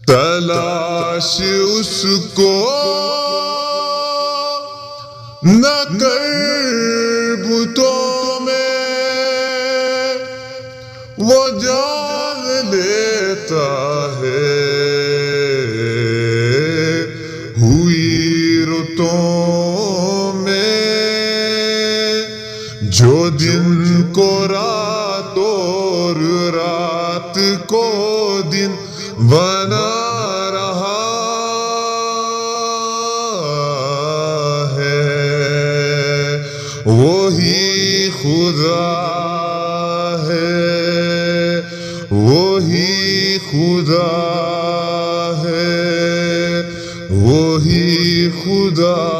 تلاش اس کو نہ کر بتوں میں، وہ جان لیتا ہے ہوئی رتوں میں، جو دن کو رات اور رات کو دن بنا رہا ہے، وہی خدا ہے، وہی خدا ہے، وہی خدا